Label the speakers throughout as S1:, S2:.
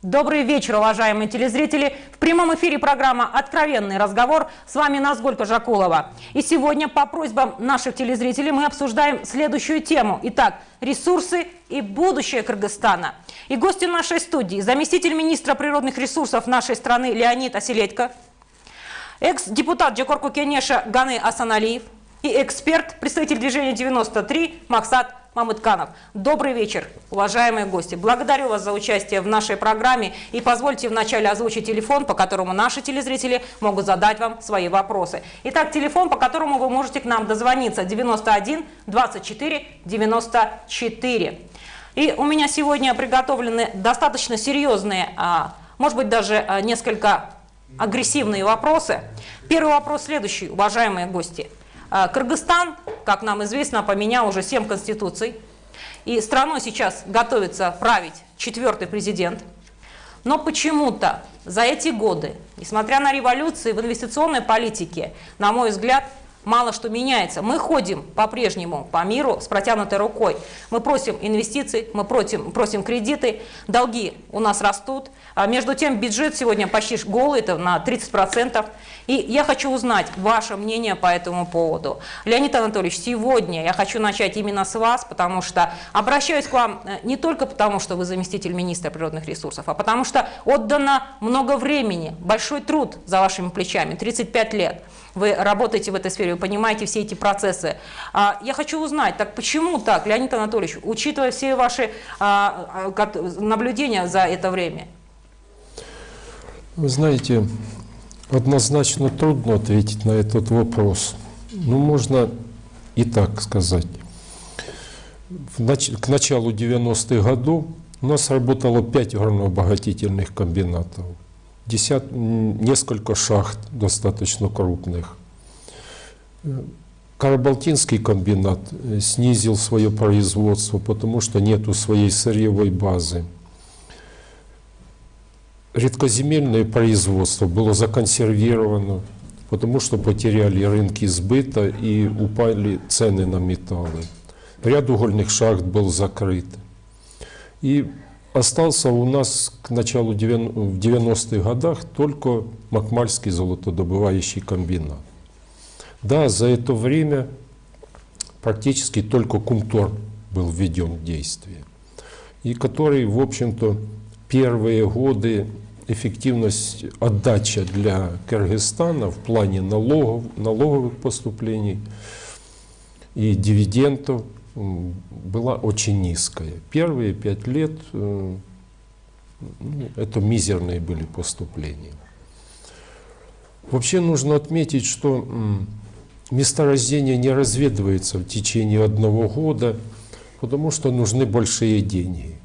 S1: Добрый вечер, уважаемые телезрители. В прямом эфире программа «Откровенный разговор». С вами Назгуль Кожакулова. И сегодня по просьбам наших телезрителей мы обсуждаем следующую тему. Итак, ресурсы и будущее Кыргызстана. И гости нашей студии: заместитель министра природных ресурсов нашей страны Леонид Аселедько, экс-депутат Жогорку Кенеша Ганы Асаналиев и эксперт, представитель движения 93 Максат Мамытканов. Добрый вечер, уважаемые гости. Благодарю вас за участие в нашей программе и позвольте вначале озвучить телефон, по которому наши телезрители могут задать вам свои вопросы. Итак, телефон, по которому вы можете к нам дозвониться: 91 24 94. И у меня сегодня приготовлены достаточно серьезные, может быть, даже несколько агрессивные вопросы. Первый вопрос следующий, уважаемые гости. Кыргызстан, как нам известно, поменял уже 7 конституций, и страной сейчас готовится править 4-й президент. Но почему-то за эти годы, несмотря на революции в инвестиционной политике, на мой взгляд, мало что меняется. Мы ходим по-прежнему по миру с протянутой рукой. Мы просим инвестиций, мы просим кредиты, долги у нас растут. А между тем бюджет сегодня почти голый, это на 30%. И я хочу узнать ваше мнение по этому поводу. Леонид Анатольевич, сегодня я хочу начать именно с вас, потому что обращаюсь к вам не только потому, что вы заместитель министра природных ресурсов, а потому что отдано много времени, большой труд за вашими плечами, 35 лет. Вы работаете в этой сфере, вы понимаете все эти процессы. Я хочу узнать, так почему так, Леонид Анатольевич, учитывая все ваши наблюдения за это время?
S2: Вы знаете, однозначно трудно ответить на этот вопрос. Ну, можно и так сказать. К началу 90-х годов у нас работало 5 горнообогатительных комбинатов. Несколько шахт достаточно крупных. Карабалтинский комбинат снизил свое производство, потому что нету своей сырьевой базы. Редкоземельное производство было законсервировано, потому что потеряли рынки сбыта и упали цены на металлы. Ряд угольных шахт был закрыт. И остался у нас к началу 90-х годах только Макмальский золотодобывающий комбинат. Да, за это время практически только Кумтор был введен в действие, и который, в общем-то, первые годы эффективность, отдача для Кыргызстана в плане налоговых поступлений и дивидендов была очень низкая. Первые 5 лет это мизерные были поступления. Вообще нужно отметить, что месторождение не разведывается в течение 1 года, потому что нужны большие деньги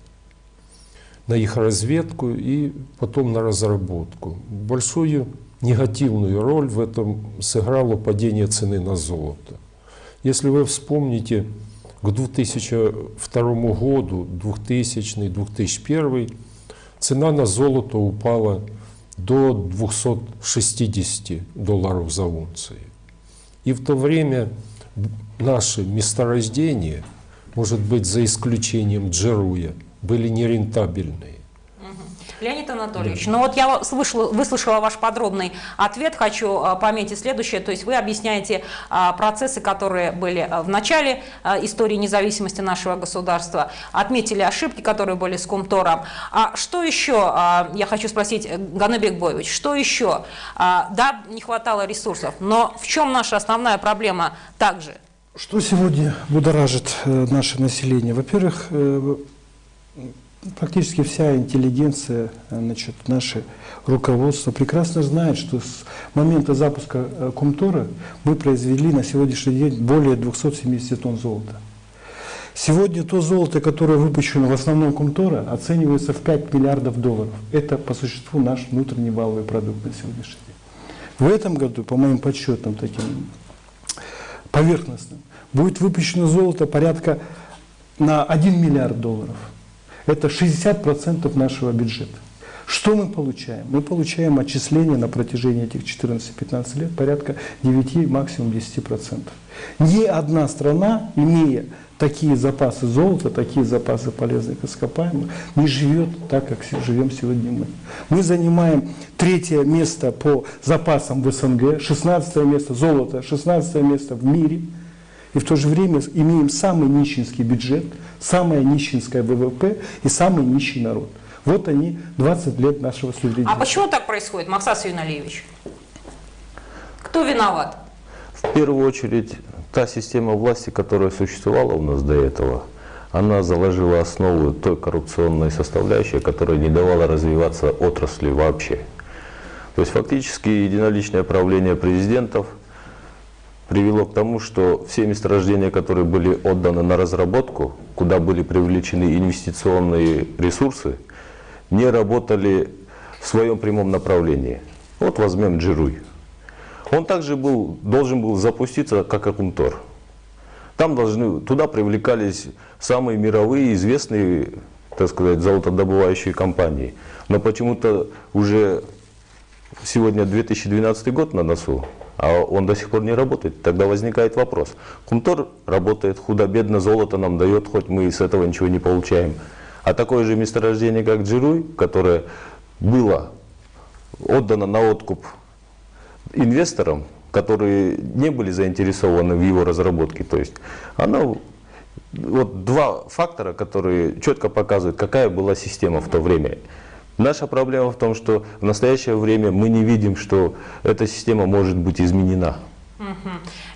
S2: на их разведку и потом на разработку. Большую негативную роль в этом сыграло падение цены на золото. Если вы вспомните, к 2002 году, 2000-2001, цена на золото упала до $260 за унцию. И в то время наши месторождения, может быть, за исключением Джеруя, были нерентабельные.
S1: Леонид Анатольевич, ну вот я выслушала ваш подробный ответ, хочу пометить следующее, то есть вы объясняете процессы, которые были в начале истории независимости нашего государства, отметили ошибки, которые были с Кумтором. А что еще, я хочу спросить, Ганыбек Бойович, что еще? Да, не хватало ресурсов, но в чем наша основная проблема также?
S3: Что сегодня будоражит наше население? Во-первых, практически вся интеллигенция, значит, наше руководство прекрасно знает, что с момента запуска Кумтора мы произвели на сегодняшний день более 270 тонн золота. Сегодня то золото, которое выпущено в основном Кумтора, оценивается в $5 миллиардов. Это по существу наш внутренний валовый продукт на сегодняшний день. В этом году, по моим подсчетам таким поверхностным, будет выпущено золото порядка на $1 миллиард. Это 60% нашего бюджета. Что мы получаем? Мы получаем отчисления на протяжении этих 14-15 лет порядка 9, максимум 10%. Ни одна страна, имея такие запасы золота, такие запасы полезных ископаемых, не живет так, как живем сегодня мы. Мы занимаем 3-е место по запасам в СНГ, 16-е место золота, 16-е место в мире. И в то же время имеем самый нищенский бюджет, самое нищенское ВВП и самый нищий народ. Вот они, 20 лет нашего суверенитета.
S1: А почему так происходит, Максат Саюналиевич? Кто виноват?
S4: В первую очередь, та система власти, которая существовала у нас до этого, она заложила основу той коррупционной составляющей, которая не давала развиваться отрасли вообще. То есть фактически единоличное правление президентов привело к тому, что все месторождения, которые были отданы на разработку, куда были привлечены инвестиционные ресурсы, не работали в своем прямом направлении. Вот возьмем Джируй. Он также должен был запуститься, как и Кумтор. Туда привлекались самые мировые известные, так сказать, золотодобывающие компании. Но почему-то уже сегодня 2012 год на носу, а он до сих пор не работает. Тогда возникает вопрос. Кумтор работает худо-бедно, золото нам дает, хоть мы с этого ничего не получаем. А такое же месторождение, как Джируй, которое было отдано на откуп инвесторам, которые не были заинтересованы в его разработке. То есть вот два фактора, которые четко показывают, какая была система в то время. Наша проблема в том, что в настоящее время мы не видим, что эта система может быть изменена.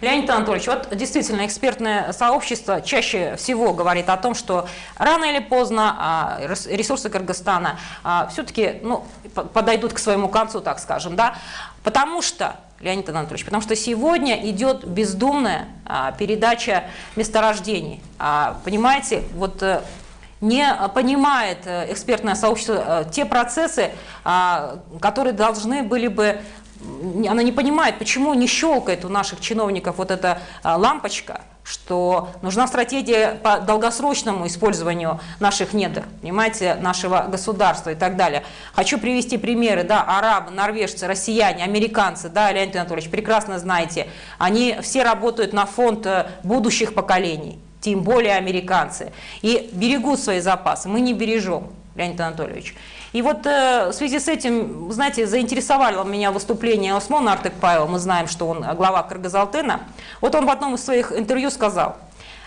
S1: Леонид Анатольевич, вот действительно экспертное сообщество чаще всего говорит о том, что рано или поздно ресурсы Кыргызстана все-таки подойдут к своему концу, так скажем, да? Потому что, Леонид Анатольевич, потому что сегодня идет бездумная передача месторождений. Понимаете, вот не понимает экспертное сообщество те процессы, которые должны были бы. Она не понимает, почему не щелкает у наших чиновников вот эта лампочка, что нужна стратегия по долгосрочному использованию наших недр, понимаете, нашего государства и так далее. Хочу привести примеры, да, арабы, норвежцы, россияне, американцы, да, Леонид Анатольевич, прекрасно знаете, они все работают на фонд будущих поколений, тем более американцы, и берегут свои запасы, мы не бережем, Леонид Анатольевич. И вот в связи с этим, знаете, заинтересовало меня выступление Осмона Артыкпаева, мы знаем, что он глава Кыргызалтына. Вот он в одном из своих интервью сказал: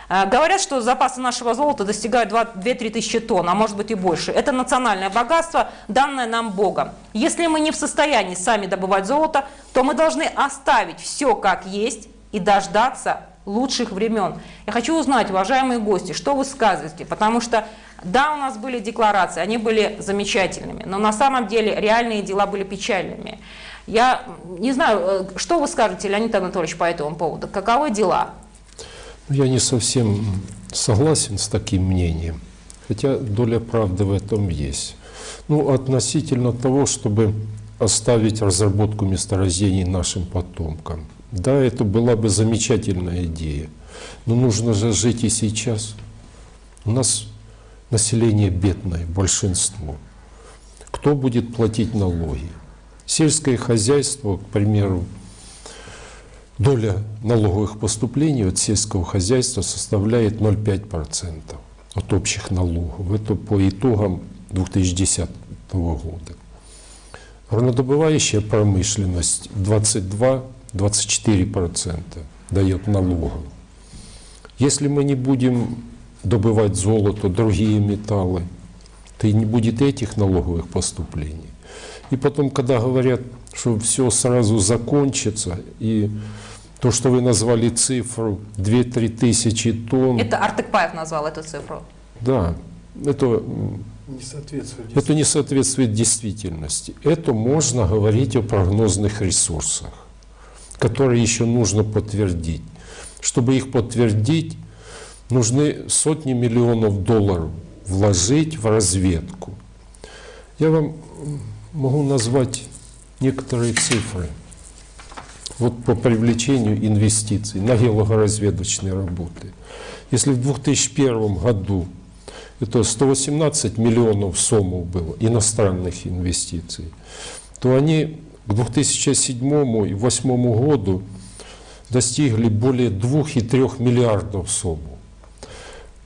S1: говорят, что запасы нашего золота достигают 2-3 тысячи тонн, а может быть и больше. Это национальное богатство, данное нам Богом. Если мы не в состоянии сами добывать золото, то мы должны оставить все как есть и дождаться лучших времен. Я хочу узнать, уважаемые гости, что вы скажете, потому что да, у нас были декларации, они были замечательными, но на самом деле реальные дела были печальными. Я не знаю, что вы скажете, Леонид Анатольевич, по этому поводу? Каковы дела?
S2: Я не совсем согласен с таким мнением, хотя доля правды в этом есть. Относительно того, чтобы оставить разработку месторождений нашим потомкам. Да, это была бы замечательная идея, но нужно же жить и сейчас. У нас население бедное, большинство. Кто будет платить налоги? Сельское хозяйство, к примеру, доля налоговых поступлений от сельского хозяйства составляет 0,5% от общих налогов. Это по итогам 2010 года. Горнодобывающая промышленность 22-24% дает налогов. Если мы не будем добывать золото, другие металлы, то и не будет этих налоговых поступлений. И потом, когда говорят, что все сразу закончится, и то, что вы назвали цифру 2-3 тысячи тонн...
S1: Это Артыкпаев назвал эту цифру.
S2: Да, это не соответствует действительности. Это можно говорить о прогнозных ресурсах, которые еще нужно подтвердить. Чтобы их подтвердить, нужны сотни миллионов долларов вложить в разведку. Я вам могу назвать некоторые цифры вот по привлечению инвестиций на геологоразведочные работы. Если в 2001 году это 118 миллионов сомов было иностранных инвестиций, то они к 2007 и 2008 году достигли более 2,3 миллиардов сомов.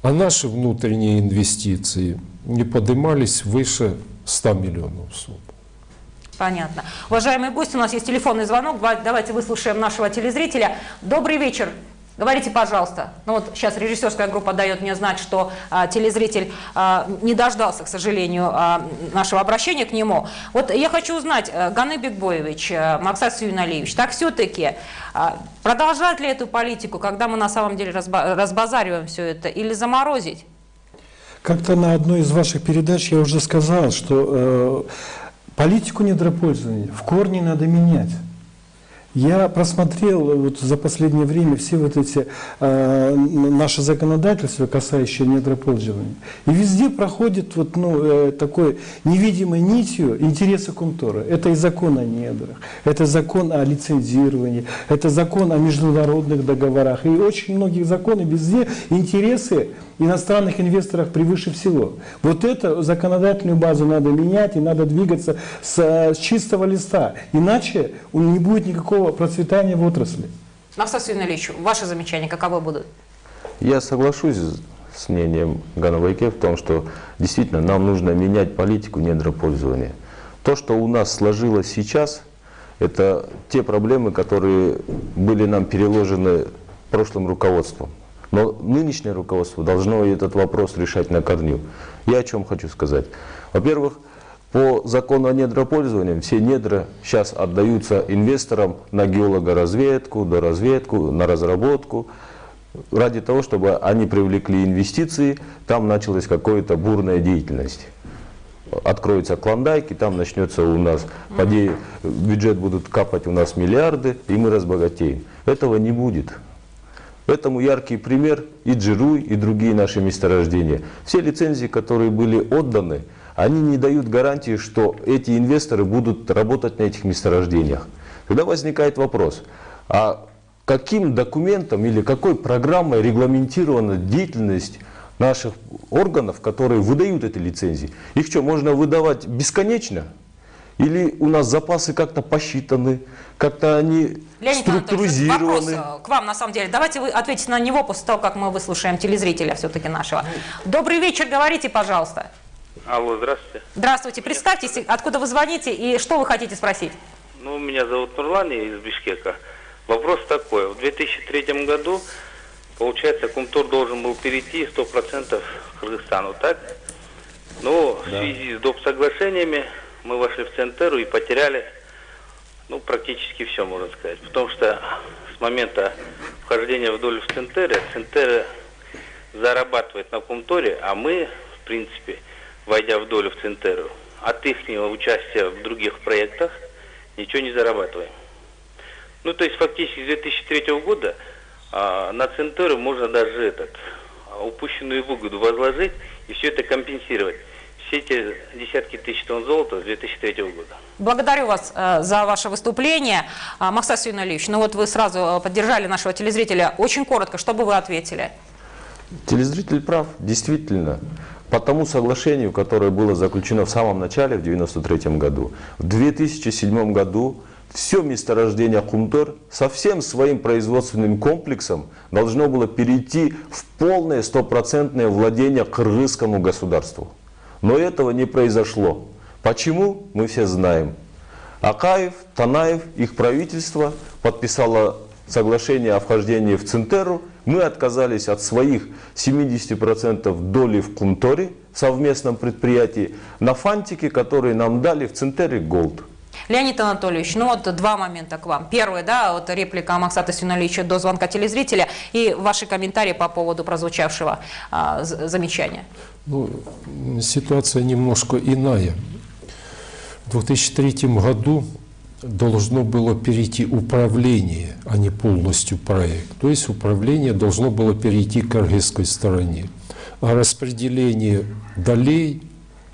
S2: А наши внутренние инвестиции не поднимались выше 100 миллионов сомов.
S1: Понятно. Уважаемые гости, у нас есть телефонный звонок. Давайте выслушаем нашего телезрителя. Добрый вечер. Говорите, пожалуйста. Ну вот сейчас режиссерская группа дает мне знать, что телезритель не дождался, к сожалению, нашего обращения к нему. Вот я хочу узнать, Ганы Бекбоевич, Максат Сүйіналиевич, так все-таки продолжать ли эту политику, когда мы на самом деле разбазариваем все это, или заморозить?
S3: Как-то на одной из ваших передач я уже сказал, что политику недропользования в корне надо менять. Я просмотрел вот за последнее время все вот эти наши законодательства, касающиеся недропользования. И везде проходит вот, такой невидимой нитью интересы Кумтора. Это и закон о недрах, это закон о лицензировании, это закон о международных договорах. И очень многих законов везде интересы иностранных инвесторов превыше всего. Вот эту законодательную базу надо менять и надо двигаться с чистого листа. Иначе не будет никакого процветания в отрасли.
S1: Максат Сүйіналиевич, ваши замечания каковы будут?
S4: Я соглашусь с мнением Ганы Байке в том, что действительно нам нужно менять политику недропользования. То, что у нас сложилось сейчас, это те проблемы, которые были нам переложены прошлым руководством. Но нынешнее руководство должно этот вопрос решать на корню. Я о чем хочу сказать. Во-первых, по закону о недропользовании все недра сейчас отдаются инвесторам на геологоразведку, доразведку, на разработку, ради того, чтобы они привлекли инвестиции, там началась какая-то бурная деятельность. Откроются клондайки, там начнется у нас, в бюджет будут капать у нас миллиарды, и мы разбогатеем. Этого не будет. Этому яркий пример и Джируй, и другие наши месторождения. Все лицензии, которые были отданы, они не дают гарантии, что эти инвесторы будут работать на этих месторождениях. Тогда возникает вопрос, а каким документом или какой программой регламентирована деятельность наших органов, которые выдают эти лицензии? Их что, можно выдавать бесконечно? Или у нас запасы как-то посчитаны, как-то они структуризированы?
S1: Вопрос к вам, на самом деле. Давайте вы ответите на него после того, как мы выслушаем телезрителя все-таки нашего. Добрый вечер, говорите, пожалуйста.
S5: Алло, здравствуйте.
S1: Здравствуйте, представьтесь, откуда вы звоните и что вы хотите спросить?
S5: Ну, меня зовут Нурлан, я из Бишкека. Вопрос такой. В 2003 году, получается, Кумтор должен был перейти 100% к Кыргызстану, так? Но в связи с доп. Соглашениями мы вошли в Центеру и потеряли, практически все, можно сказать. Потому что с момента вхождения в долю в Центера зарабатывает на Кумторе, а мы, в принципе, войдя в долю в Центеру, от их участия в других проектах ничего не зарабатываем. То есть фактически с 2003 года на Центеру можно даже упущенную выгоду возложить и все это компенсировать. Все эти десятки тысяч тонн золота с 2003 года.
S1: Благодарю вас за ваше выступление. Максат Сүйіналиевич, вы сразу поддержали нашего телезрителя. Очень коротко, что бы вы ответили?
S4: Телезритель прав, действительно. По тому соглашению, которое было заключено в самом начале, в 1993 году, в 2007 году все месторождение Кумтор со всем своим производственным комплексом должно было перейти в полное 100% владение кыргызскому государству. Но этого не произошло. Почему? Мы все знаем. Акаев, Танаев, их правительство подписало соглашение о вхождении в Центеру. Мы отказались от своих 70% доли в Кумторе, совместном предприятии, на фантике, которые нам дали в Центере Голд.
S1: Леонид Анатольевич, два момента к вам. Первый, реплика Максата Сүйіналиевича до звонка телезрителя и ваши комментарии по поводу прозвучавшего замечания.
S2: Ситуация немножко иная. В 2003 году должно было перейти управление, а не полностью проект. То есть управление должно было перейти к кыргызской стороне. А распределение долей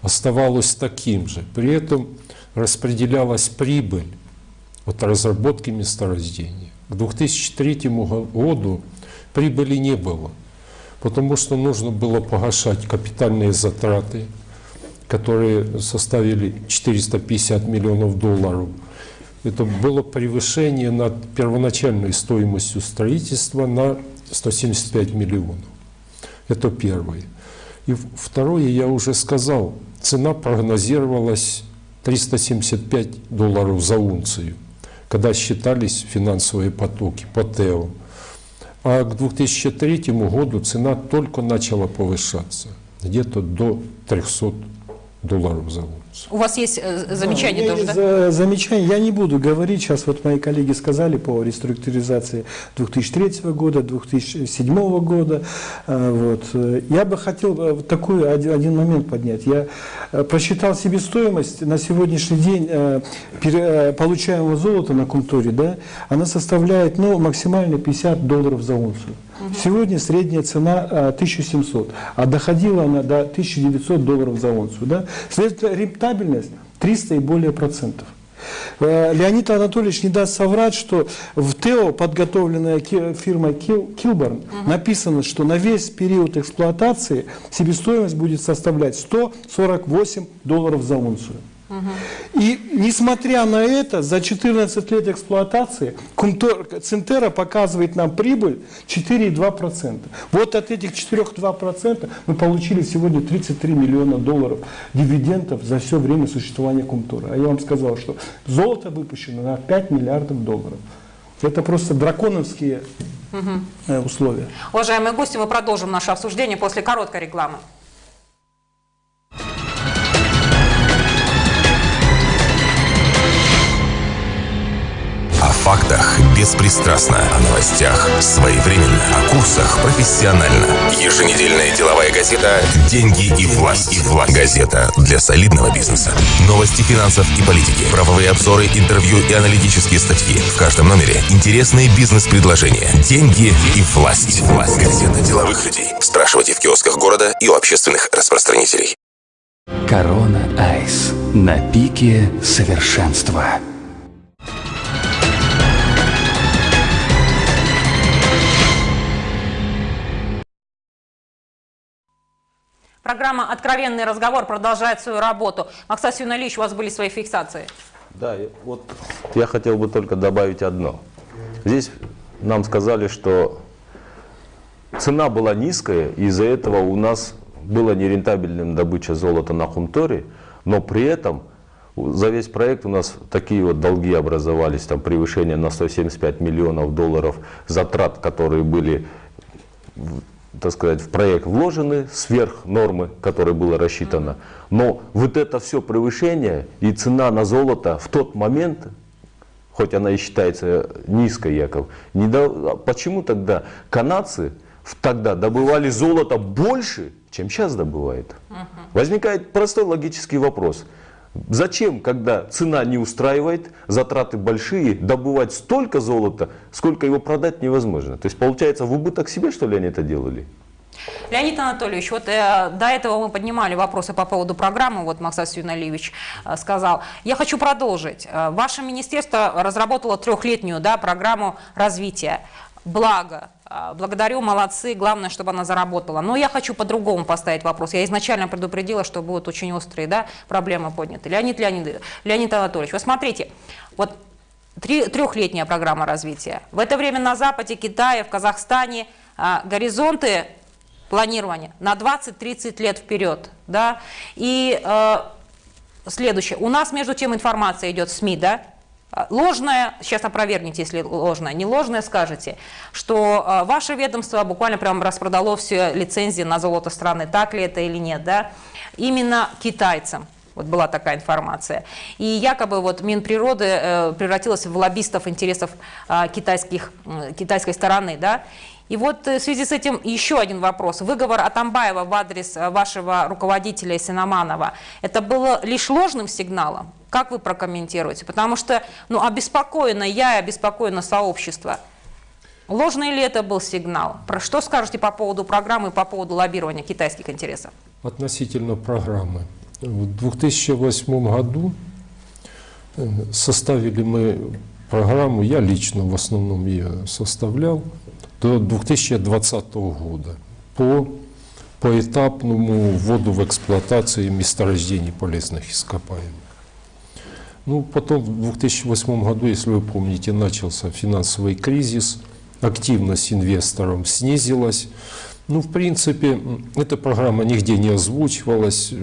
S2: оставалось таким же. При этом распределялась прибыль от разработки месторождения. К 2003 году прибыли не было. потому что нужно было погашать капитальные затраты, которые составили 450 миллионов долларов. Это было превышение над первоначальной стоимостью строительства на 175 миллионов. Это первое. И второе, я уже сказал, цена прогнозировалась $375 за унцию, когда считались финансовые потоки по ТЭО. А к 2003 году цена только начала повышаться, где-то до $300 за унцию.
S1: У вас есть замечания тоже, да?
S3: Замечания. Я не буду говорить, сейчас вот мои коллеги сказали по реструктуризации 2003 года, 2007 года. Вот. Я бы хотел такой один момент поднять. Я просчитал себестоимость на сегодняшний день получаемого золота на Кумторе, да, она составляет максимально $50 за унцию. Сегодня средняя цена 1700, а доходила она до $1900 за унцию. Да? Следовательно, рентабельность 300 и более процентов. Леонид Анатольевич не даст соврать, что в ТЭО, подготовленная фирмой Kilburn, написано, что на весь период эксплуатации себестоимость будет составлять $148 за унцию. И несмотря на это, за 14 лет эксплуатации Цинтерра показывает нам прибыль 4,2%. Вот от этих 4,2% мы получили сегодня $33 миллиона дивидендов за все время существования Кумтора. А я вам сказал, что золото выпущено на $5 миллиардов. Это просто драконовские условия.
S1: Уважаемые гости, мы продолжим наше обсуждение после короткой рекламы.
S6: О фактах беспристрастно, о новостях своевременно, о курсах профессионально. Еженедельная деловая газета «Деньги и власть». Газета для солидного бизнеса. Новости финансов и политики, правовые обзоры, интервью и аналитические статьи. В каждом номере интересные бизнес-предложения. «Деньги и власть». Газета деловых людей. Спрашивайте в киосках города и у общественных распространителей.
S7: Корона Айс. На пике совершенства.
S1: Программа «Откровенный разговор» продолжает свою работу. Максас Юналиевич, у вас были свои фиксации.
S4: Да, вот я хотел бы только добавить одно. Здесь нам сказали, что цена была низкая, и из-за этого у нас была нерентабельным добыча золота на Кумторе, но при этом за весь проект у нас такие вот долги образовались, там превышение на $175 миллионов затрат, которые были, так сказать, в проект вложены сверх нормы, которая была рассчитана. Но вот это все превышение и цена на золото в тот момент, хоть она и считается низкой, Яков, почему тогда канадцы тогда добывали золото больше, чем сейчас добывают? Возникает простой логический вопрос. Зачем, когда цена не устраивает, затраты большие, добывать столько золота, сколько его продать невозможно? То есть, получается, в убыток себе, что ли, они это делали?
S1: Леонид Анатольевич, вот до этого мы поднимали вопросы по поводу программы, вот Максас Юналиевич сказал. Я хочу продолжить. Ваше министерство разработало 3-летнюю программу развития. Благо, благодарю, молодцы, главное, чтобы она заработала. Но я хочу по-другому поставить вопрос. Я изначально предупредила, что будут очень острые проблемы подняты. Леонид Анатольевич, вы смотрите, вот 3-летняя программа развития. В это время на Западе, Китае, в Казахстане горизонты планирования на 20-30 лет вперед. Да? И следующее. У нас, между тем, информация идет в СМИ, да? Ложная, сейчас опровергните, если ложная, не ложная, скажете, что ваше ведомство буквально прям распродало все лицензии на золото страны, так ли это или нет, да, именно китайцам. Вот была такая информация. И якобы вот Минприроды превратилась в лоббистов интересов китайской стороны, да. И вот в связи с этим еще один вопрос. Выговор Атамбаева в адрес вашего руководителя Синаманова, это было лишь ложным сигналом? Как вы прокомментируете? Потому что, обеспокоена я и обеспокоено сообщество. Ложный ли это был сигнал? Что скажете по поводу программы, по поводу лоббирования китайских интересов?
S2: Относительно программы. В 2008 году составили мы программу, я лично в основном ее составлял, до 2020 года. по поэтапному вводу в эксплуатацию месторождений полезных ископаемых. Ну, потом в 2008 году, если вы помните, начался финансовый кризис, активность инвесторов снизилась. Ну, в принципе, эта программа нигде не озвучивалась,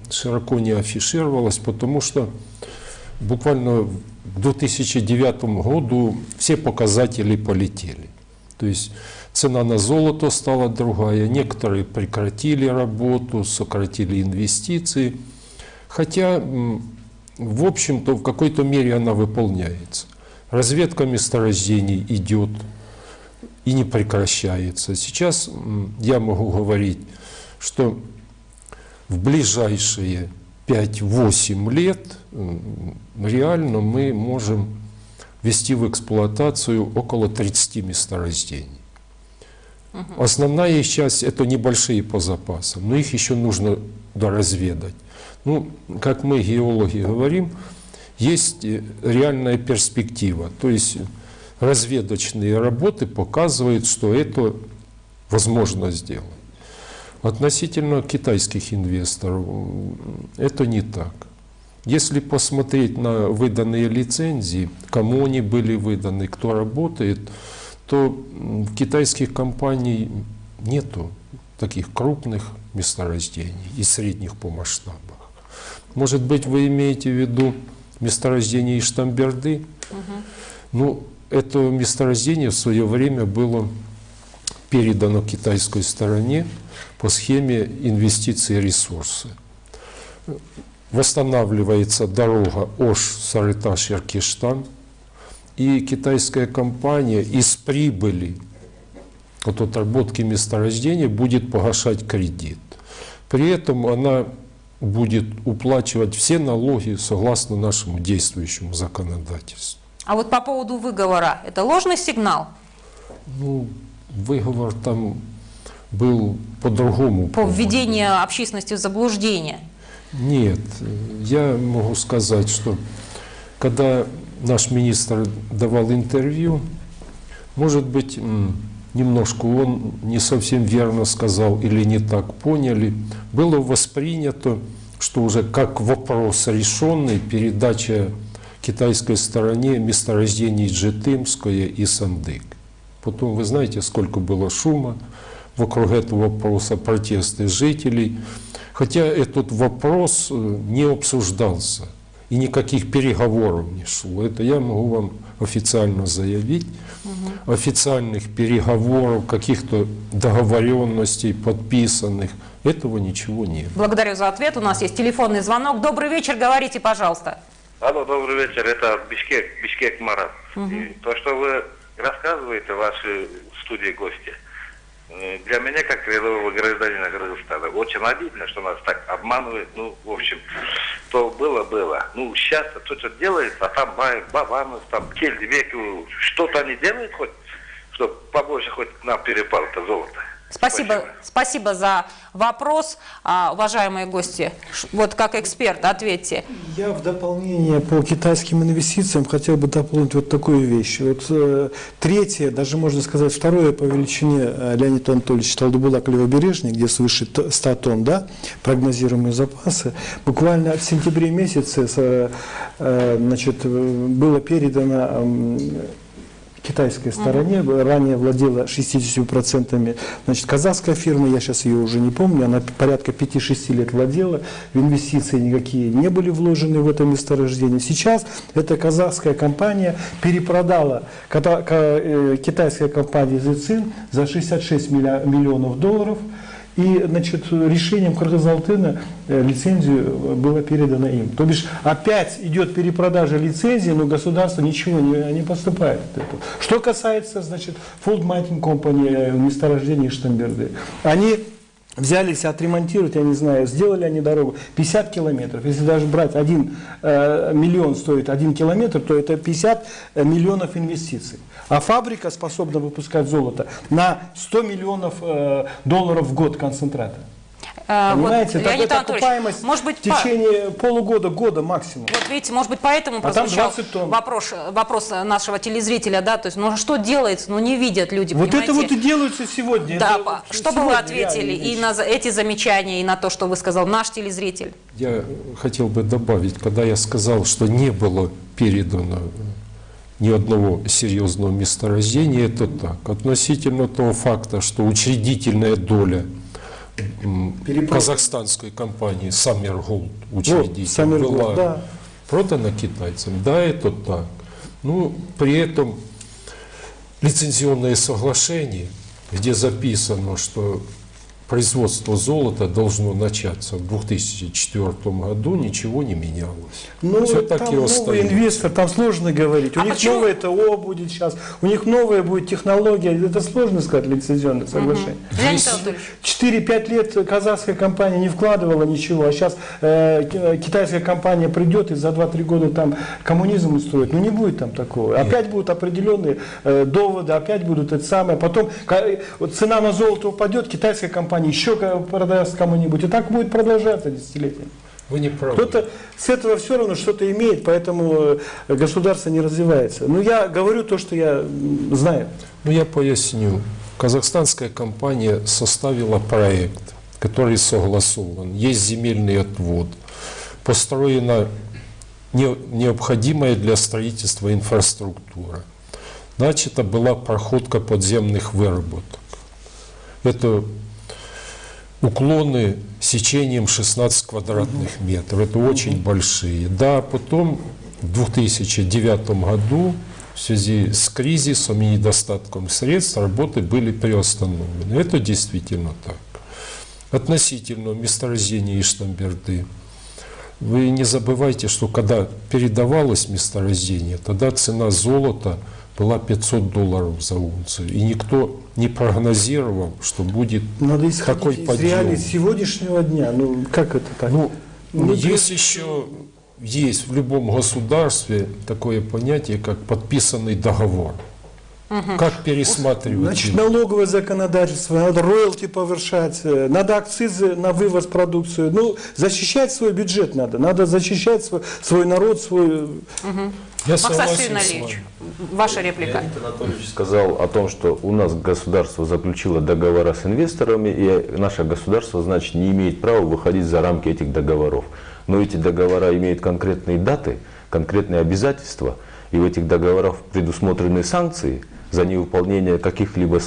S2: широко не афишировалась, потому что буквально к 2009 году все показатели полетели. То есть цена на золото стала другая, некоторые прекратили работу, сократили инвестиции, хотя, в общем-то, в какой-то мере она выполняется. Разведка месторождений идет и не прекращается. Сейчас я могу говорить, что в ближайшие 5-8 лет реально мы можем ввести в эксплуатацию около 30 месторождений. Основная их часть — это небольшие по запасам, но их еще нужно доразведать. Ну, как мы, геологи, говорим, есть реальная перспектива. То есть разведочные работы показывают, что это возможно сделать. Относительно китайских инвесторов это не так. Если посмотреть на выданные лицензии, кому они были выданы, кто работает, то в китайских компаний нету таких крупных месторождений и средних по масштабах. Может быть, вы имеете в виду месторождение Иштамберды? Ну, это месторождение в свое время было передано китайской стороне по схеме инвестиции и ресурсы. Восстанавливается дорога Ош-Сарыташ-Иркештан, и китайская компания из прибыли от отработки месторождения будет погашать кредит. При этом она будет уплачивать все налоги согласно нашему действующему законодательству.
S1: А вот по поводу выговора, это ложный сигнал?
S2: Ну, выговор там был по-другому.
S1: По введению общественности в заблуждение?
S2: Нет, я могу сказать, что когда наш министр давал интервью, может быть, немножко он не совсем верно сказал или не так поняли, было воспринято, что уже как вопрос решенный, передача китайской стороне месторождений Джетымское и Сандык. Потом вы знаете, сколько было шума вокруг этого вопроса, протесты жителей. Хотя этот вопрос не обсуждался и никаких переговоров не шло. Это я могу вам официально заявить. Официальных переговоров, каких-то договоренностей подписанных, этого ничего нет.
S1: Благодарю за ответ. У нас есть телефонный звонок. Добрый вечер, говорите, пожалуйста.
S8: Алло, добрый вечер. Это Бишкек Марат. И то, что вы рассказываете в вашей студии гости, для меня, как рядового гражданина Кыргызстана, очень обидно, что нас так обманывают. Ну, в общем, то было. Ну, сейчас что-то делается, а там Бабанов, там Кельдибеков, что-то они делают хоть, чтобы побольше хоть к нам перепало-то золото.
S1: Спасибо за вопрос, уважаемые гости. Вот как эксперт, ответьте.
S3: Я в дополнение по китайским инвестициям хотел бы дополнить вот такую вещь. Вот третье, даже можно сказать второе по величине Леонид Анатольевич Талдыбулак левобережный, где свыше 100 тонн, да, прогнозируемые запасы. Буквально в сентябре месяце значит, было передано китайской стороне, ранее владела 60%, значит, казахская фирма, я сейчас ее уже не помню, она порядка 5-6 лет владела, в инвестиции никакие не были вложены в это месторождение. Сейчас эта казахская компания перепродала китайская компания Зицин за 66 миллионов долларов. И, значит, решением Кыргыз-Алтына лицензию было передано им. То бишь опять идет перепродажа лицензии, но государство ничего не поступает от этого. Что касается, значит, Fold Mining Company, месторождения Иштамберды, они взялись отремонтировать, я не знаю, сделали они дорогу 50 километров. Если даже брать 1 миллион стоит 1 километр, то это 50 миллионов инвестиций. А фабрика способна выпускать золото на 100 миллионов долларов в год концентрата. Понимаете,
S1: Леонид
S3: это
S1: Анатольевич,
S3: окупаемость
S1: может быть,
S3: в течение полугода, года максимум.
S1: Вот видите, может быть, поэтому
S3: А там
S1: прозвучал
S3: 20 тонн.
S1: вопрос нашего телезрителя, да, то есть, ну что делается, ну не видят люди,
S3: Вот
S1: понимаете?
S3: это вот и делается сегодня.
S1: Да,
S3: Это вот
S1: что бы вы
S3: сегодня
S1: ответили
S3: реальные
S1: и на эти замечания, и на то, что вы сказал наш телезритель?
S2: Я хотел бы добавить, когда я сказал, что не было передано ни одного серьезного месторождения, это так. Относительно того факта, что учредительная доля казахстанской компании Summer Gold, учредитель,
S3: Summer
S2: была
S3: Gold, да.
S2: продана китайцам. Да, это так. Ну, при этом лицензионное соглашение, где записано, что производство золота должно начаться в 2004 году, ничего не менялось.
S3: Ну,
S2: Все так
S3: там
S2: и
S3: новый
S2: остается.
S3: инвестор, там сложно говорить. У них
S1: почему?
S3: новое ТО будет сейчас, у них новая будет технология. Это сложно сказать, лицензионное соглашение.
S1: Леонид Анатольевич.
S3: 4-5 лет казахская компания не вкладывала ничего, а сейчас китайская компания придет и за 2-3 года там коммунизм устроит. Ну не будет там такого. Опять будут определенные доводы, опять будут это самое. Потом вот цена на золото упадет, китайская компания еще продаст кому-нибудь. И так будет продолжаться десятилетиями.
S2: Вы не правы.
S3: Кто-то с этого все равно что-то имеет, поэтому государство не развивается. Но я говорю то, что я знаю.
S2: Ну, я поясню. Казахстанская компания составила проект, который согласован. Есть земельный отвод. Построена необходимая для строительства инфраструктура. Начата была проходка подземных выработок. Это уклоны сечением 16 квадратных метров. Это очень большие. Да, потом в 2009 году в связи с кризисом и недостатком средств работы были приостановлены. Это действительно так. Относительно месторождения Иштамберды. Вы не забывайте, что когда передавалось месторождение, тогда цена золота была $500 за унцию. И никто не прогнозировал, что будет
S3: Надо
S2: такой
S3: исходить из
S2: подъем.
S3: реалий сегодняшнего дня. Ну как это так?
S2: Ну,
S3: Ну,
S2: есть еще, есть в любом государстве такое понятие, как подписанный договор. Как пересматривать
S3: Значит,
S2: его?
S3: налоговое законодательство, надо роялти повышать, надо акцизы на вывоз продукции. Ну, защищать свой бюджет надо защищать свой народ, свой...
S2: Я
S1: Максим
S2: согласен с
S1: Альевич,
S2: вами.
S1: ваша реплика.
S4: Леонид Анатольевич сказал о том, что у нас государство заключило договора с инвесторами, и наше государство, значит, не имеет права выходить за рамки этих договоров. Но эти договора имеют конкретные даты, конкретные обязательства, и в этих договорах предусмотрены санкции за невыполнение каких-либо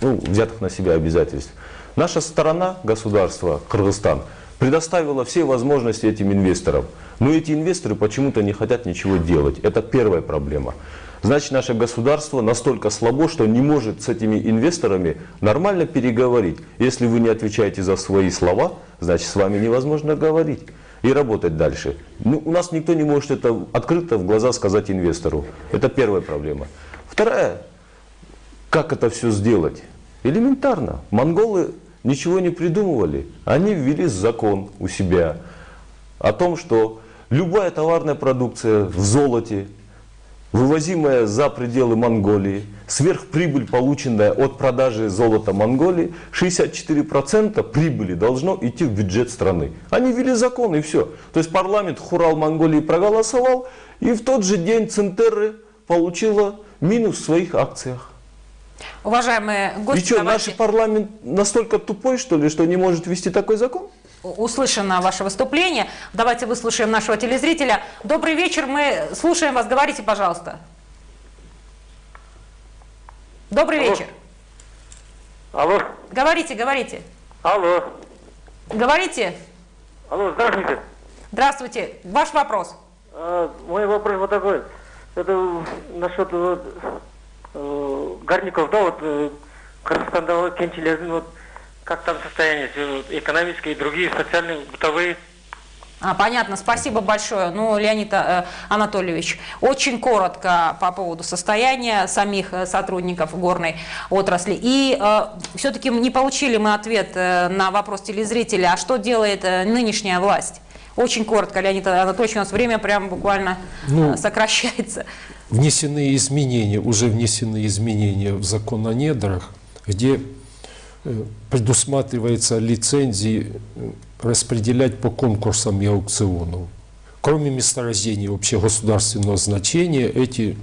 S4: взятых на себя обязательств. Наша сторона, государство, Кыргызстан, предоставила все возможности этим инвесторам. Но эти инвесторы почему-то не хотят ничего делать. Это первая проблема. Значит, наше государство настолько слабо, что не может с этими инвесторами нормально переговорить. Если вы не отвечаете за свои слова, значит, с вами невозможно говорить и работать дальше. Ну, у нас никто не может это открыто в глаза сказать инвестору. Это первая проблема. Вторая, как это все сделать? Элементарно. Монголы ничего не придумывали. Они ввели закон у себя о том, что любая товарная продукция в золоте, вывозимая за пределы Монголии, сверхприбыль, полученная от продажи золота Монголии, 64% прибыли должно идти в бюджет страны. Они ввели закон, и все. То есть парламент Хурал Монголии проголосовал, и в тот же день Центерры получила минус в своих акциях.
S1: Уважаемые гости,
S4: И что,
S1: давайте...
S4: наш парламент настолько тупой, что ли, что не может ввести такой закон?
S1: Услышано ваше выступление. Давайте выслушаем нашего телезрителя. Добрый вечер, мы слушаем вас. Говорите, пожалуйста. Добрый вечер.
S9: Алло.
S1: Говорите, говорите.
S9: Алло.
S1: Говорите.
S9: Алло, здравствуйте.
S1: Здравствуйте. Ваш вопрос.
S9: Мой вопрос вот такой. Это насчет горняков, да, вот Казахстанда, кенчилердің, вот как там состояние экономические и другие, социальные, бытовые.
S1: Понятно, спасибо большое. Ну, Леонид Анатольевич, очень коротко по поводу состояния самих сотрудников горной отрасли. И все-таки не получили мы ответ на вопрос телезрителя, а что делает нынешняя власть? Очень коротко, Леонид Анатольевич, у нас время прям буквально сокращается.
S2: Уже внесены изменения в закон о недрах, где предусматривается лицензии распределять по конкурсам и аукциону. Кроме месторождений общегосударственного значения, эти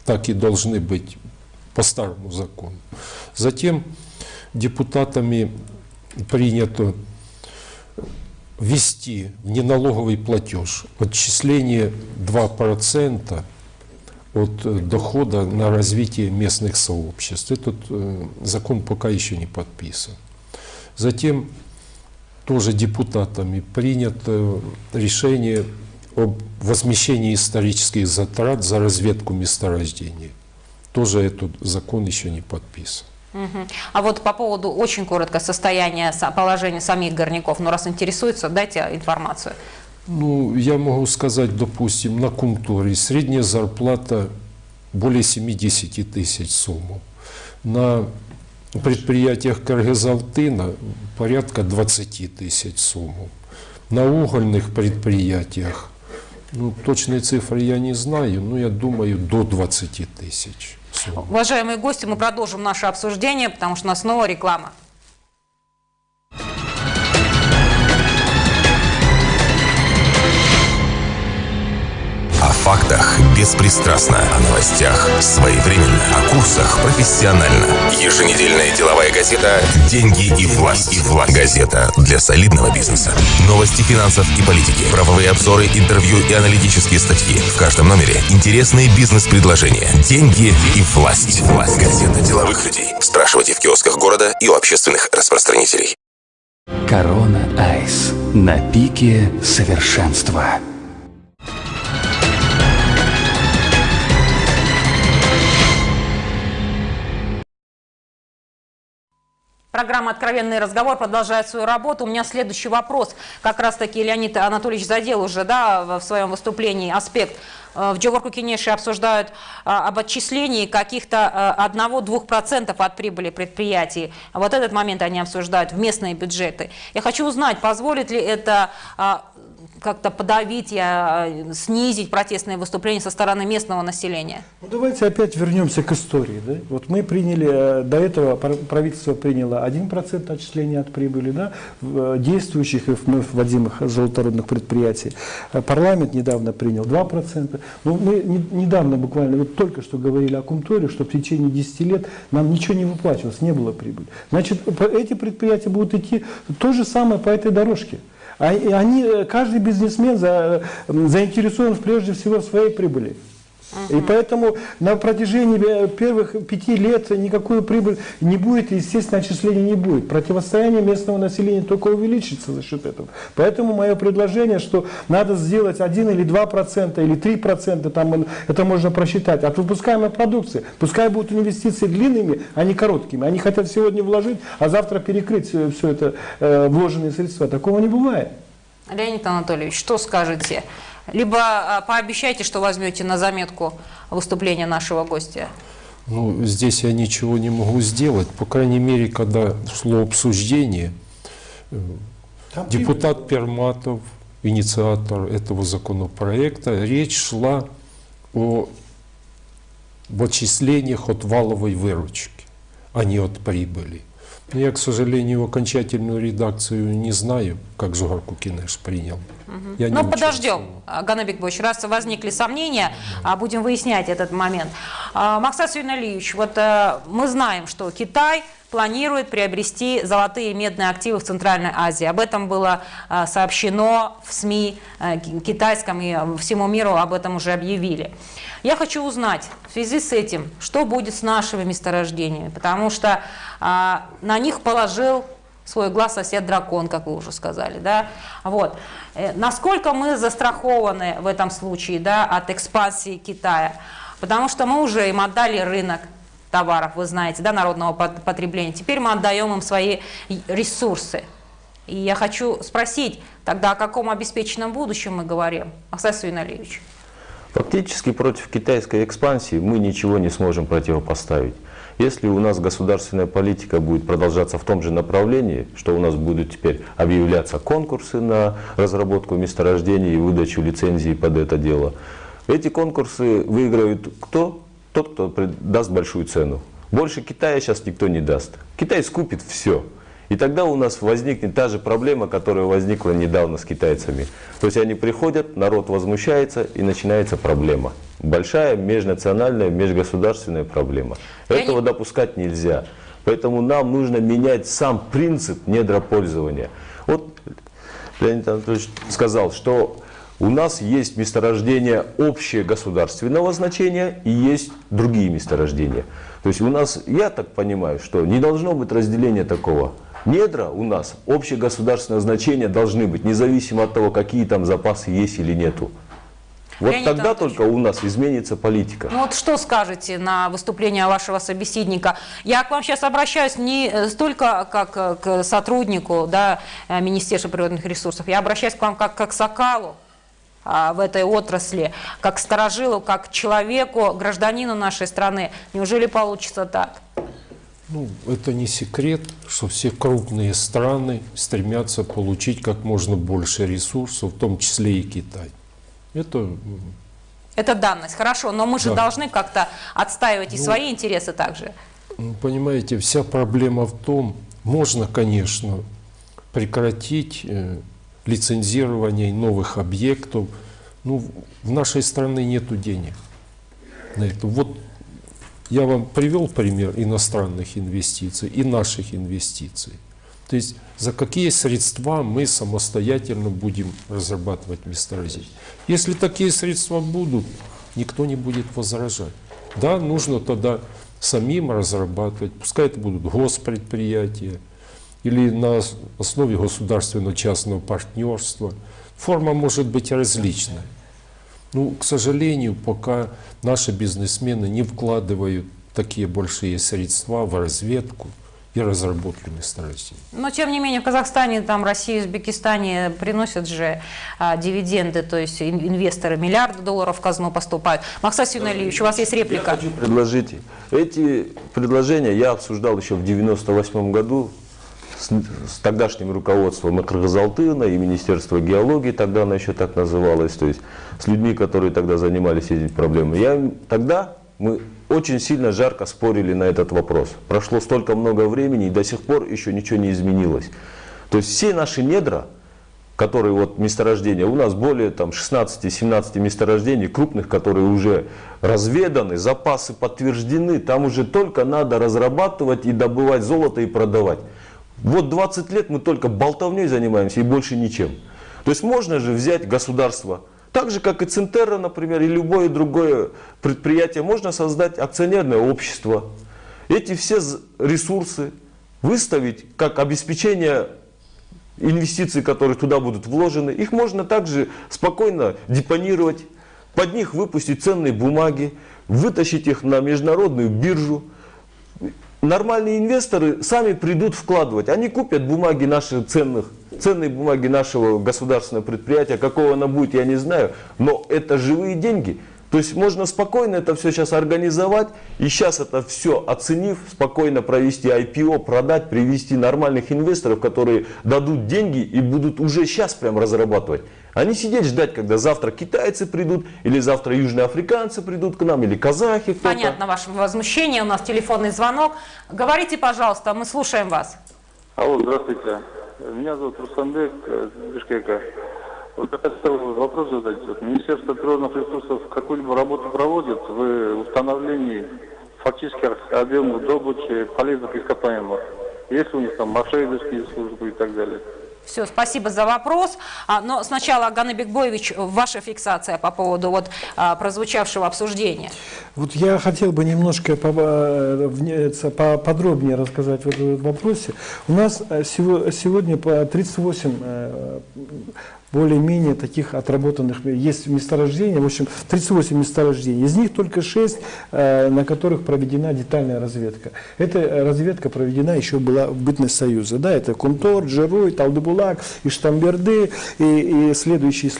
S2: так и должны быть по старому закону. Затем депутатами принято ввести в неналоговый платеж отчисление 2% от дохода на развитие местных сообществ. Этот закон пока еще не подписан. Затем тоже депутатами принято решение об возмещении исторических затрат за разведку месторождений. Тоже этот закон еще не подписан.
S1: А вот по поводу, очень коротко, состояния, положения самих горняков, ну раз интересуется, дайте информацию.
S2: Ну, я могу сказать, допустим, на Кумторе средняя зарплата более 70 тысяч сомов. На предприятиях Кыргыз-Алтына порядка 20 тысяч сомов. На угольных предприятиях, ну, точные цифры я не знаю, но я думаю, до 20 тысяч сомов.
S1: Уважаемые гости, мы продолжим наше обсуждение, потому что у нас снова реклама.
S6: О фактах беспристрастно, о новостях своевременно, о курсах профессионально. Еженедельная деловая газета «Деньги и власть». Газета для солидного бизнеса. Новости финансов и политики, правовые обзоры, интервью и аналитические статьи. В каждом номере интересные бизнес-предложения. «Деньги и власть». Газета деловых людей. Спрашивайте в киосках города и у общественных распространителей.
S7: Корона Айс. На пике совершенства.
S1: Программа «Откровенный разговор» продолжает свою работу. У меня следующий вопрос. Как раз-таки Леонид Анатольевич задел уже, да, в своем выступлении аспект. В Джогорку Кенеши обсуждают об отчислении каких-то 1-2% от прибыли предприятий. Вот этот момент они обсуждают в местные бюджеты. Я хочу узнать, позволит ли это как-то подавить, снизить протестные выступления со стороны местного населения?
S3: Ну, давайте опять вернемся к истории. Да? Вот мы приняли, до этого правительство приняло 1% отчисления от прибыли, да, действующих и вновь вводимых золоторудных предприятий. Парламент недавно принял 2%. Но мы недавно, буквально, вот только что говорили о Кумторе, что в течение 10 лет нам ничего не выплачивалось, не было прибыли. Значит, эти предприятия будут идти то же самое по этой дорожке. Каждый бизнесмен заинтересован прежде всего в своей прибыли. И поэтому на протяжении первых 5 лет никакой прибыли не будет, и, естественно, отчислений не будет. Противостояние местного населения только увеличится за счет этого. Поэтому мое предложение, что надо сделать 1 или 2% или 3%, там это можно просчитать, от выпускаемой продукции. Пускай будут инвестиции длинными, а не короткими. Они хотят сегодня вложить, а завтра перекрыть все это вложенные средства. Такого не бывает.
S1: Леонид Анатольевич, что скажете? Либо пообещайте, что возьмете на заметку выступление нашего гостя.
S2: Ну, здесь я ничего не могу сделать. По крайней мере, когда шло обсуждение, депутат Перматов, инициатор этого законопроекта, речь шла об отчислениях от валовой выручки, а не от прибыли. Но я, к сожалению, окончательную редакцию не знаю, как Джогорку Кенеш принял.
S1: Но подождем, Ганнат Бекбоевич, раз возникли сомнения, будем выяснять этот момент. Максат Сүйіналиевич, вот мы знаем, что Китай планирует приобрести золотые и медные активы в Центральной Азии. Об этом было сообщено в СМИ китайском, и всему миру об этом уже объявили. Я хочу узнать в связи с этим, что будет с нашими месторождениями, потому что на них положил свой глаз сосед-дракон, как вы уже сказали. Да? Вот. Насколько мы застрахованы в этом случае, да, от экспансии Китая? Потому что мы уже им отдали рынок товаров, вы знаете, да, народного потребления. Теперь мы отдаем им свои ресурсы. И я хочу спросить, тогда о каком обеспеченном будущем мы говорим? Максат Сүйіналиевич.
S4: Фактически против китайской экспансии мы ничего не сможем противопоставить. Если у нас государственная политика будет продолжаться в том же направлении, что у нас будут теперь объявляться конкурсы на разработку месторождений и выдачу лицензий под это дело, эти конкурсы выиграют кто? Тот, кто даст большую цену. Больше Китая сейчас никто не даст. Китай скупит все. И тогда у нас возникнет та же проблема, которая возникла недавно с китайцами. То есть они приходят, народ возмущается, и начинается проблема. Большая межнациональная, межгосударственная проблема. Этого допускать нельзя. Поэтому нам нужно менять сам принцип недропользования. Вот Леонид Анатольевич сказал, что у нас есть месторождения общегосударственного значения и есть другие месторождения. То есть у нас, я так понимаю, что не должно быть разделения такого. Недра у нас общегосударственного значения должны быть, независимо от того, какие там запасы есть или нету. Вот
S1: Леонид
S4: тогда
S1: Анатольевич,
S4: только у нас изменится политика.
S1: Ну вот что скажете на выступление вашего собеседника? Я к вам сейчас обращаюсь не столько как к сотруднику, да, Министерства природных ресурсов, я обращаюсь к вам как к Сокалу в этой отрасли, как к старожилу, как к человеку, гражданину нашей страны. Неужели получится так?
S2: Ну, это не секрет, что все крупные страны стремятся получить как можно больше ресурсов, в том числе и Китай.
S1: Это данность, хорошо, но мы же должны как-то отстаивать и свои интересы также.
S2: Понимаете, вся проблема в том, можно, конечно, прекратить лицензирование новых объектов, но в нашей стране нету денег на это. Вот я вам привел пример иностранных инвестиций и наших инвестиций. То есть за какие средства мы самостоятельно будем разрабатывать месторождения. Если такие средства будут, никто не будет возражать. Да, нужно тогда самим разрабатывать, пускай это будут госпредприятия или на основе государственно-частного партнерства. Форма может быть различная. Но, к сожалению, пока наши бизнесмены не вкладывают такие большие средства в разведку и разработку месторождений.
S1: Но, тем не менее, в Казахстане, там, России, Узбекистане приносят же дивиденды, то есть инвесторы миллиарды долларов в казну поступают. Махсат Сюналиевич, у вас есть реплика.
S4: Я хочу предложить. Эти предложения я обсуждал еще в 1998 году с тогдашним руководством и Кыргыз-Алтына, и Министерства геологии, тогда она еще так называлась, то есть с людьми, которые тогда занимались этими проблемами. Тогда мы очень сильно жарко спорили на этот вопрос. Прошло столько много времени, и до сих пор еще ничего не изменилось. То есть все наши недра, которые вот месторождения, у нас более 16-17 месторождений крупных, которые уже разведаны, запасы подтверждены, там уже только надо разрабатывать и добывать золото и продавать. Вот 20 лет мы только болтовней занимаемся и больше ничем. То есть можно же взять государство, так же как и Центерра, например, и любое другое предприятие, можно создать акционерное общество. Эти все ресурсы выставить как обеспечение инвестиций, которые туда будут вложены. Их можно также спокойно депонировать, под них выпустить ценные бумаги, вытащить их на международную биржу. Нормальные инвесторы сами придут вкладывать. Они купят бумаги наши ценные бумаги нашего государственного предприятия. Какого оно будет, я не знаю. Но это живые деньги. То есть можно спокойно это все сейчас организовать. И сейчас это все оценив, спокойно провести IPO, продать, привести нормальных инвесторов, которые дадут деньги и будут уже сейчас прям разрабатывать. А не сидеть ждать, когда завтра китайцы придут, или завтра южноафриканцы придут к нам, или казахи.
S1: Понятно ваше возмущение, у нас телефонный звонок. Говорите, пожалуйста, мы слушаем вас.
S10: Алло, здравствуйте. Меня зовут Русанбек из Бишкека. Вот я хотел вопрос задать. Министерство природных ресурсов какую-либо работу проводит в установлении фактических объемов добычи полезных ископаемых? Есть у них там мошеннические службы и так далее?
S1: Все, спасибо за вопрос. Но сначала, Аганы Бекбоевич, ваша фиксация по поводу прозвучавшего обсуждения.
S3: Вот я хотел бы немножко поподробнее рассказать в этом вопросе. У нас сегодня по 38 более-менее таких отработанных есть месторождений, в общем 38 месторождений, из них только 6, на которых проведена детальная разведка. Эта разведка проведена еще была в бытность Союза, да, это Кумтор, Джеруй, Талдыбулак, Иштамберды и следующие.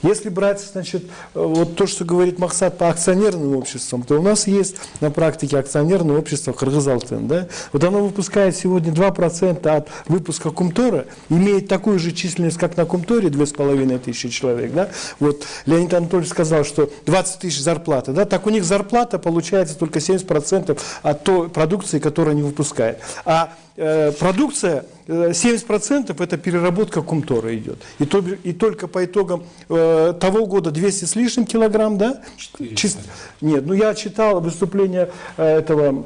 S3: Если брать, значит, вот то, что говорит Махсат по акционерным обществам, то у нас есть на практике акционерное общество Кыргыз-Алтын, да, вот оно выпускает сегодня 2% от выпуска Кумтора, имеет такую же численность, как на Кумторе, 2500 человек, да? Вот Леонид Анатольевич сказал, что 20 тысяч зарплата, да? Так у них зарплата получается только 70% от той продукции, которую они выпускают. А продукция 70% это переработка Кумтора идет. И только по итогам того года 200 с лишним килограмм, да? Нет, ну я читал выступление этого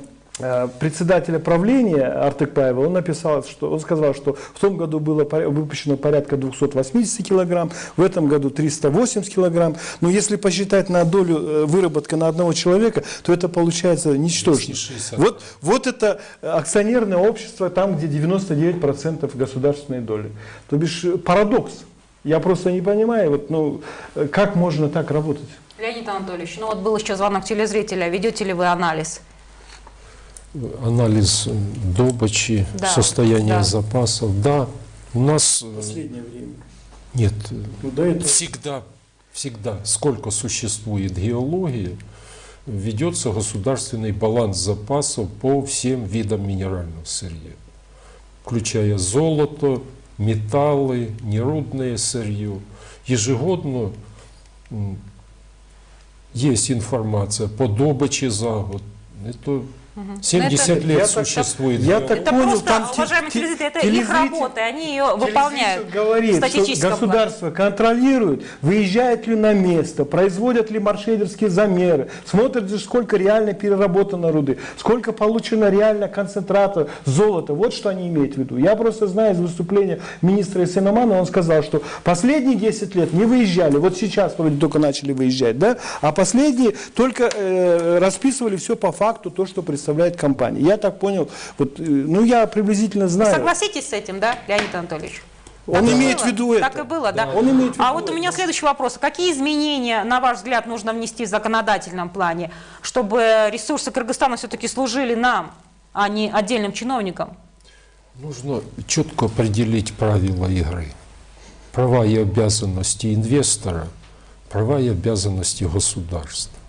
S3: председателя правления Артыкпаева. Он написал, что он сказал, что в том году было выпущено порядка 280 килограмм, в этом году 380 килограмм. Но если посчитать на долю выработка на одного человека, то это получается ничтожно. Вот это акционерное общество, там, где 99% государственной доли. То бишь парадокс. Я просто не понимаю, вот, ну, как можно так работать.
S1: Леонид Анатольевич, ну вот был еще звонок телезрителя. Ведете ли вы анализ?
S2: Анализ добычи,
S1: да,
S2: состояния запасов. Да, у нас...
S3: В последнее время.
S2: Нет,
S3: ну, до этого...
S2: всегда, сколько существует геология, ведется государственный баланс запасов по всем видам минерального сырья, включая золото, металлы, нерудное сырье. Ежегодно есть информация по добыче за год. Это 70 лет существует.
S3: Я так
S1: это
S3: понял,
S1: просто,
S3: там
S1: уважаемые телезрители, это их работа, они ее выполняют.
S3: Говорит, что государство контролирует, выезжает ли на место, производят ли маршрутерские замеры, смотрят, сколько реально переработано руды, сколько получено реально концентрата золота. Вот что они имеют в виду. Я просто знаю из выступления министра Исеномана, он сказал, что последние 10 лет не выезжали, вот сейчас вроде только начали выезжать, да, а последние только расписывали все по факту, то, что представляет компания. Я так понял, вот, ну я приблизительно знаю.
S1: Вы согласитесь с этим, да, Леонид Анатольевич?
S3: Он имеет в виду это.
S1: Так и было, да.
S3: Он имеет в виду
S1: а вот у меня следующий вопрос. Какие изменения, на ваш взгляд, нужно внести в законодательном плане, чтобы ресурсы Кыргызстана все-таки служили нам, а не отдельным чиновникам?
S2: Нужно четко определить правила игры. Права и обязанности инвестора, права и обязанности государства.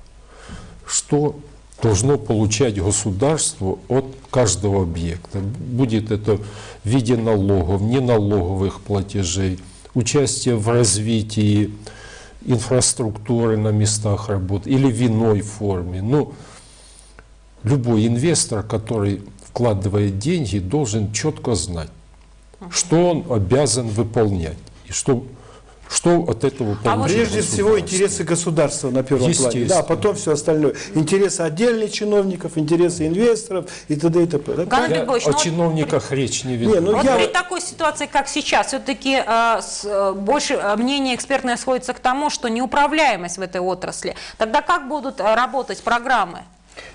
S2: Что должно получать государство от каждого объекта. Будет это в виде налогов, неналоговых платежей, участие в развитии инфраструктуры на местах работы или в иной форме. Но любой инвестор, который вкладывает деньги, должен четко знать, что он обязан выполнять и что от этого получится.
S3: Прежде всего интересы государства на первом плане, да, потом все остальное. Интересы отдельных чиновников, интересы инвесторов и т.д. и т.п.
S2: О чиновниках речь не веду.
S1: Вот при такой ситуации, как сейчас, все-таки больше мнение экспертное сходится к тому, что неуправляемость в этой отрасли. Тогда как будут работать программы?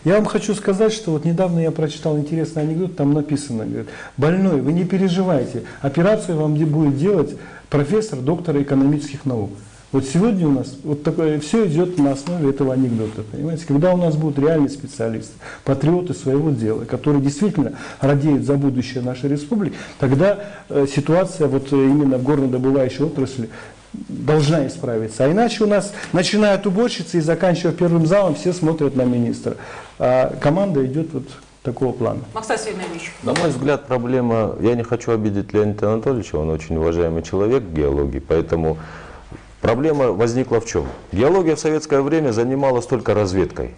S3: Я вам хочу сказать, что вот недавно я прочитал интересный анекдот, там написано, говорит, больной, вы не переживайте, операцию вам будет делать профессор, доктор экономических наук. Вот сегодня у нас вот такое, все идет на основе этого анекдота, понимаете? Когда у нас будут реальные специалисты, патриоты своего дела, которые действительно радеют за будущее нашей республики, тогда ситуация вот именно в горнодобывающей отрасли должна исправиться. А иначе у нас начинают уборщицы и заканчивая первым залом, все смотрят на министра. А команда идет вот такого плана.
S1: Максим Сергеевич.
S4: На мой взгляд, проблема, я не хочу обидеть Леонида Анатольевича, он очень уважаемый человек в геологии, поэтому проблема возникла в чем? Геология в советское время занималась только разведкой.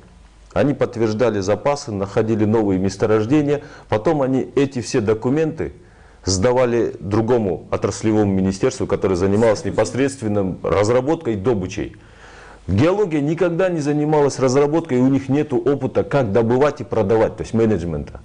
S4: Они подтверждали запасы, находили новые месторождения, потом они эти все документы сдавали другому отраслевому министерству, которое занималось непосредственно разработкой и добычей. Геология никогда не занималась разработкой, и у них нет опыта, как добывать и продавать, то есть менеджмента.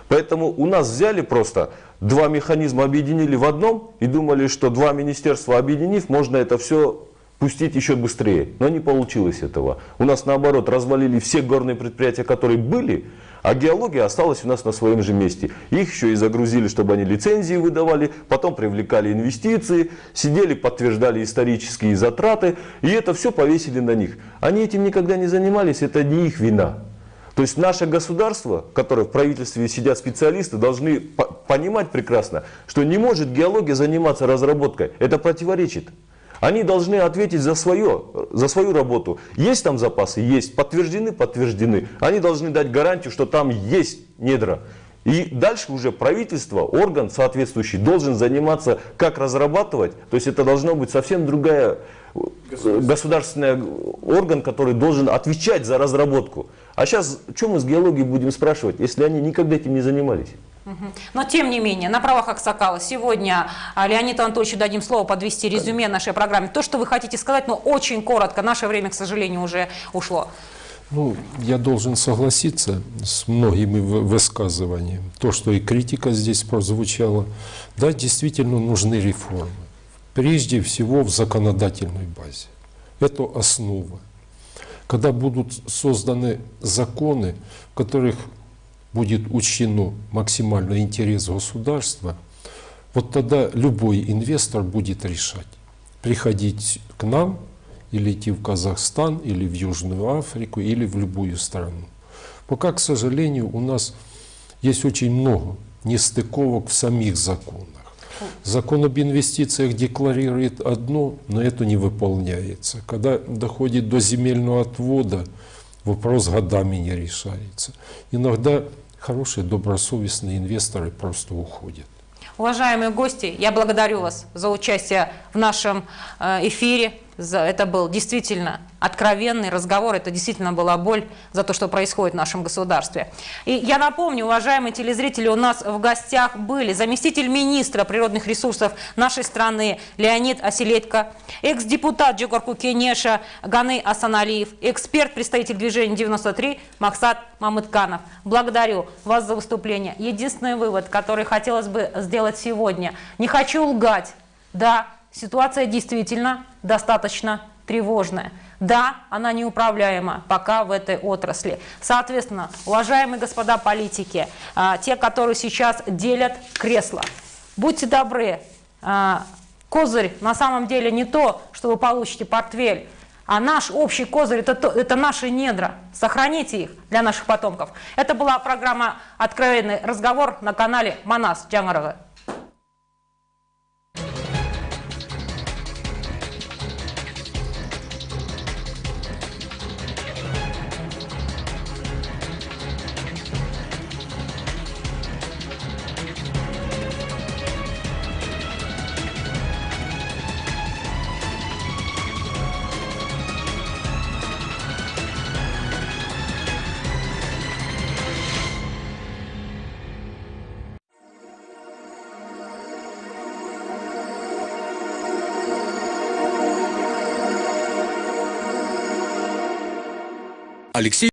S4: Поэтому у нас взяли просто два механизма, объединили в одном и думали, что два министерства объединив, можно это все пустить еще быстрее. Но не получилось этого. У нас наоборот развалили все горные предприятия, которые были, а геология осталась у нас на своем же месте. Их еще и загрузили, чтобы они лицензии выдавали, потом привлекали инвестиции, сидели, подтверждали исторические затраты, и это все повесили на них. Они этим никогда не занимались, это не их вина. То есть наше государство, которое в правительстве сидят специалисты, должны понимать прекрасно, что не может геология заниматься разработкой. Это противоречит. Они должны ответить за свою работу. Есть там запасы? Есть. Подтверждены? Подтверждены. Они должны дать гарантию, что там есть недра. И дальше уже правительство, орган соответствующий, должен заниматься, как разрабатывать. То есть это должно быть совсем другая государственный орган, который должен отвечать за разработку. А сейчас, что мы с геологией будем спрашивать, если они никогда этим не занимались?
S1: Но тем не менее, на правах Аксакала сегодня Леониду Анатольевичу дадим слово подвести резюме нашей программе. То, что вы хотите сказать, но очень коротко. Наше время, к сожалению, уже ушло.
S2: Ну, я должен согласиться с многими высказываниями. То, что и критика здесь прозвучала. Да, действительно нужны реформы. Прежде всего в законодательной базе. Это основа. Когда будут созданы законы, в которых будет учтено максимальный интерес государства, вот тогда любой инвестор будет решать, приходить к нам, или идти в Казахстан, или в Южную Африку, или в любую страну. Пока, к сожалению, у нас есть очень много нестыковок в самих законах. Закон об инвестициях декларирует одно, но это не выполняется. Когда доходит до земельного отвода, вопрос годами не решается. Иногда хорошие, добросовестные инвесторы просто уходят.
S1: Уважаемые гости, я благодарю вас за участие в нашем эфире. Это был действительно откровенный разговор, это действительно была боль за то, что происходит в нашем государстве. И я напомню, уважаемые телезрители, у нас в гостях были заместитель министра природных ресурсов нашей страны Леонид Аселедько, экс-депутат Джокорку Кенеша Ганы Асаналиев, эксперт, представитель движения 93 Максат Мамытканов. Благодарю вас за выступление. Единственный вывод, который хотелось бы сделать сегодня. Не хочу лгать. Да, ситуация действительно достаточно тревожная. Да, она неуправляема пока в этой отрасли. Соответственно, уважаемые господа политики, те, которые сейчас делят кресла, будьте добры, козырь на самом деле не то, что вы получите портфель, а наш общий козырь это наши недра. Сохраните их для наших потомков. Это была программа «Откровенный разговор» на канале Манас Джангарова.
S7: Алексей